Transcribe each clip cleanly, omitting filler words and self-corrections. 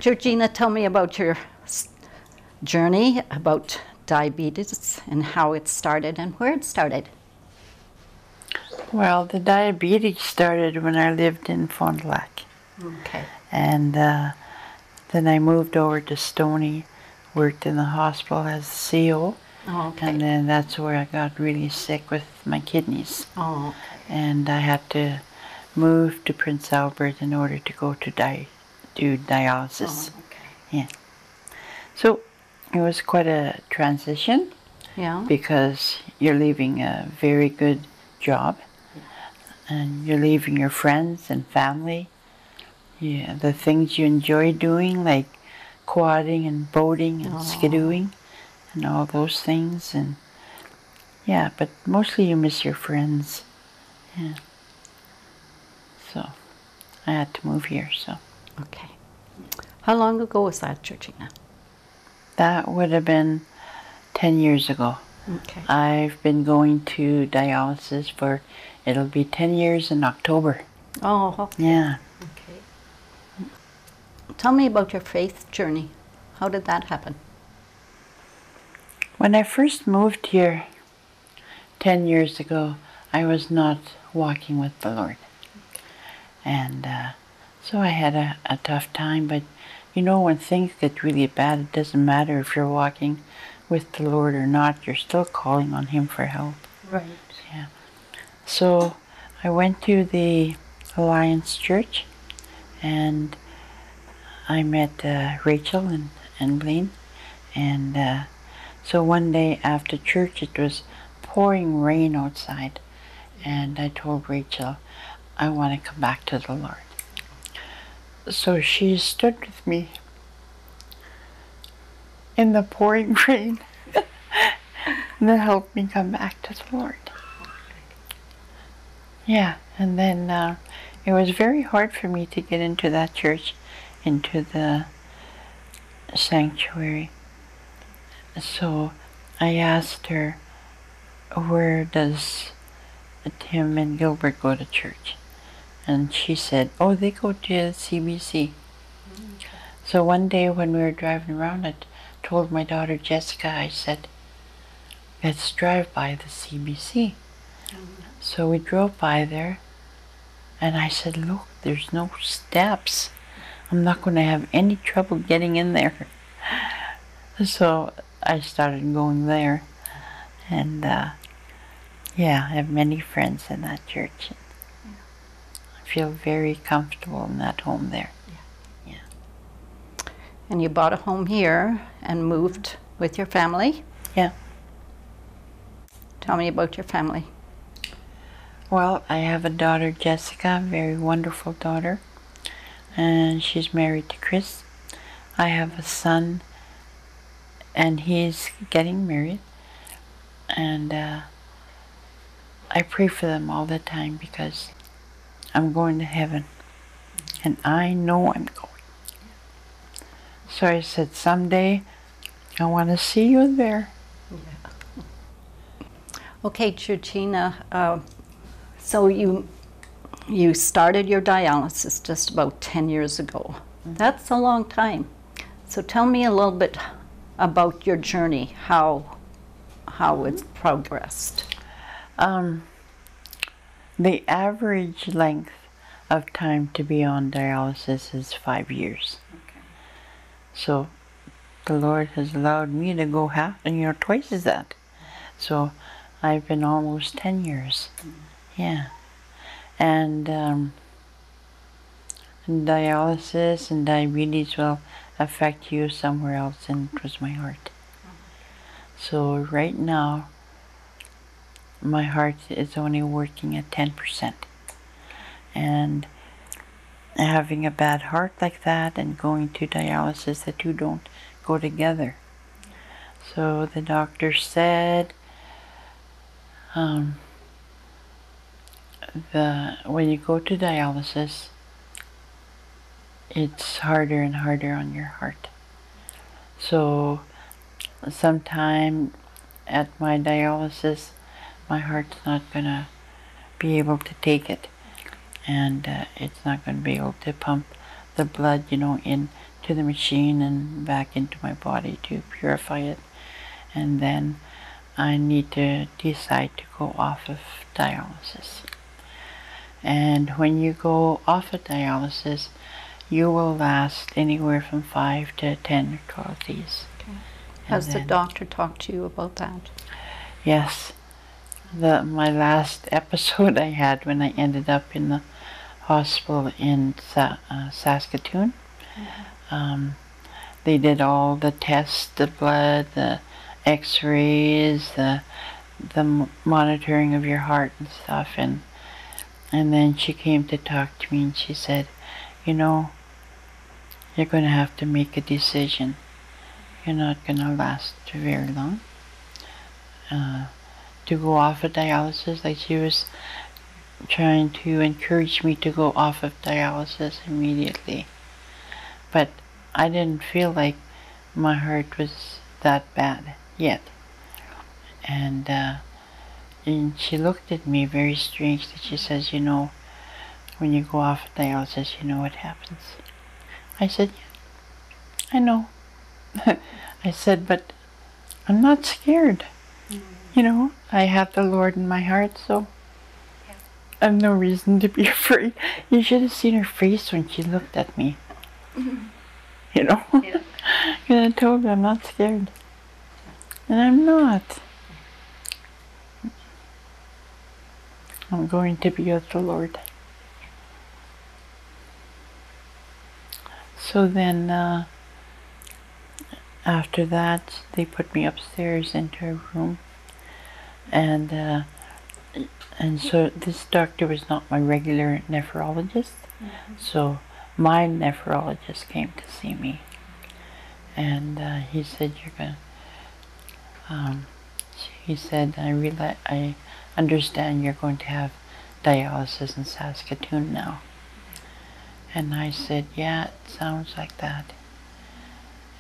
Georgina, tell me about your journey about diabetes and how it started and where it started. Well, the diabetes started when I lived in Fond du Lac. Okay. And then I moved over to Stony, worked in the hospital as a CO. Oh, okay. And then that's where I got really sick with my kidneys. Oh, okay. And I had to move to Prince Albert in order to go to do dialysis. Oh, okay. Yeah. So it was quite a transition. Yeah. Because you're leaving a very good job. And you're leaving your friends and family. Yeah, the things you enjoy doing, like quadding and boating and skidooing and all those things. And yeah, but mostly you miss your friends. Yeah. So I had to move here. So. Okay. How long ago was that, Georgina? That would have been 10 years ago. Okay. I've been going to dialysis for, it'll be 10 years in October. Oh, okay. Yeah. Okay. Tell me about your faith journey. How did that happen? When I first moved here 10 years ago, I was not walking with the Lord. And so I had a tough time, but you know, when things get really bad, it doesn't matter if you're walking with the Lord or not, you're still calling on Him for help. Right. Yeah. So I went to the Alliance Church and I met Rachel and Blaine. And so one day after church, it was pouring rain outside. And I told Rachel, I want to come back to the Lord. So she stood with me in the pouring rain and that helped me come back to the Lord. Yeah, and then it was very hard for me to get into that church, into the sanctuary. So I asked her, where does Tim and Gilbert go to church? And she said, oh, they go to CBC. Okay. So one day when we were driving around, I told my daughter Jessica, I said, let's drive by the CBC. So we drove by there, and I said, look, there's no steps. I'm not going to have any trouble getting in there. So I started going there, and yeah, I have many friends in that church. I feel very comfortable in that home there. Yeah. Yeah. And you bought a home here and moved with your family? Yeah. Tell me about your family. Well, I have a daughter, Jessica, a very wonderful daughter, and she's married to Chris. I have a son, and he's getting married, and I pray for them all the time because I'm going to heaven, and I know I'm going. So I said, someday I want to see you there. Yeah. Okay, Georgina, so you started your dialysis just about 10 years ago. Mm-hmm. That's a long time. So tell me a little bit about your journey, how it's progressed. The average length of time to be on dialysis is 5 years. Okay. So the Lord has allowed me to go twice as that. So I've been almost 10 years. Yeah. And dialysis and diabetes will affect you somewhere else, and it was my heart. So right now, my heart is only working at 10%. And having a bad heart like that and going to dialysis, the two don't go together. So the doctor said when you go to dialysis, it's harder and harder on your heart. So sometime at my dialysis, my heart's not going to be able to take it, and it's not going to be able to pump the blood, in to the machine and back into my body to purify it. And then I need to decide to go off of dialysis. And when you go off of dialysis, you will last anywhere from 5 to 10 or 12 days. Okay. Has the doctor talked to you about that? Yes. My last episode I had when I ended up in the hospital in Saskatoon, they did all the tests, the blood, the x-rays, the monitoring of your heart and stuff, and then she came to talk to me and she said, you know, you're going to have to make a decision. You're not going to last very long. To go off of dialysis, like she was trying to encourage me to go off of dialysis immediately. But I didn't feel like my heart was that bad yet. And she looked at me very strangely. She says, you know, when you go off of dialysis, you know what happens. I said, yeah, I know. I said, but I'm not scared. You know, I have the Lord in my heart, so I have no reason to be afraid. You should have seen her face when she looked at me. You know? Yeah. And I told her I'm not scared. And I'm not. I'm going to be with the Lord. So then, after that, they put me upstairs into a room. And so this doctor was not my regular nephrologist. So my nephrologist came to see me. And he said, you're going to, he said, I understand you're going to have dialysis in Saskatoon now. And I said, yeah, it sounds like that.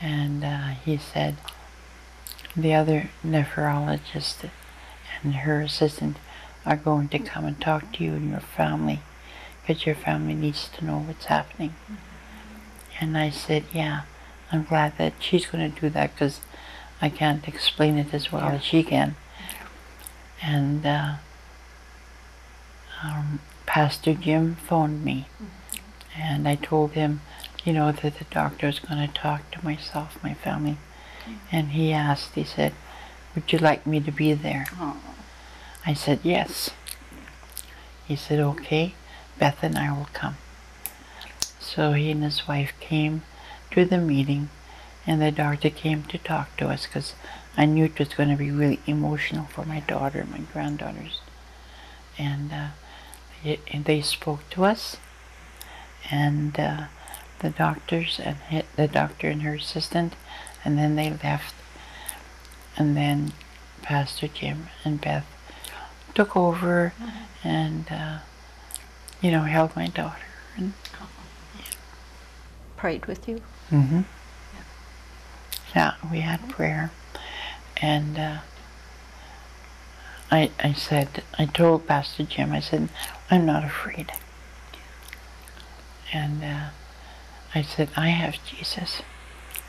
And he said, the other nephrologist and her assistant are going to come and talk to you and your family, because your family needs to know what's happening. And I said, yeah, I'm glad that she's going to do that, because I can't explain it as well as she can. And Pastor Jim phoned me, and I told him, you know, that the doctor was going to talk to myself, my family. And he asked, he said, would you like me to be there? I said, yes. He said, okay, Beth and I will come. So he and his wife came to the meeting, and the doctor came to talk to us, because I knew it was going to be really emotional for my daughter and my granddaughters. And they spoke to us, and the doctors and the doctor and her assistant, and then they left. And then Pastor Jim and Beth took over and you know, held my daughter and prayed with you. Yeah, we had prayer, and I said, I told Pastor Jim, I said, I'm not afraid. And I said, I have Jesus.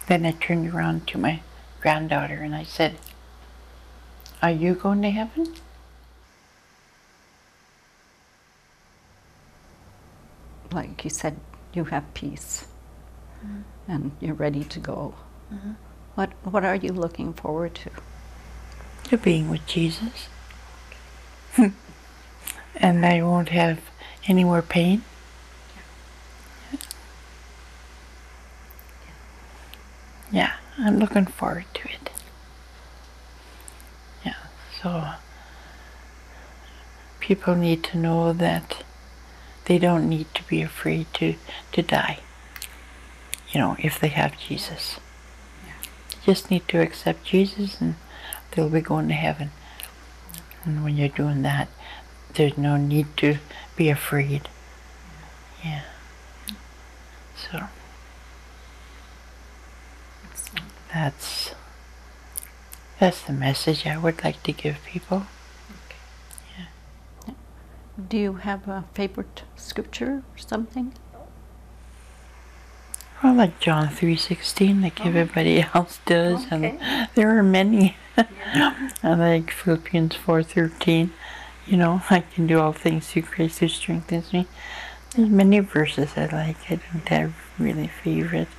Then I turned around to my granddaughter and I said, are you going to heaven? Like you said, you have peace and you're ready to go. What are you looking forward to? To being with Jesus. And I won't have any more pain. Yeah, I'm looking forward to it. Yeah, so people need to know that they don't need to be afraid to die, you know, if they have Jesus. They just need to accept Jesus and they'll be going to heaven. And when you're doing that, there's no need to be afraid. Yeah. So that's the message I would like to give people. Yeah. Do you have a favorite scripture or something? Well, like John 3:16, like everybody else does, Okay. and there are many. I like Philippians 4:13. You know, I can do all things through Christ who strengthens me. There's many verses I like. I don't have really favorite.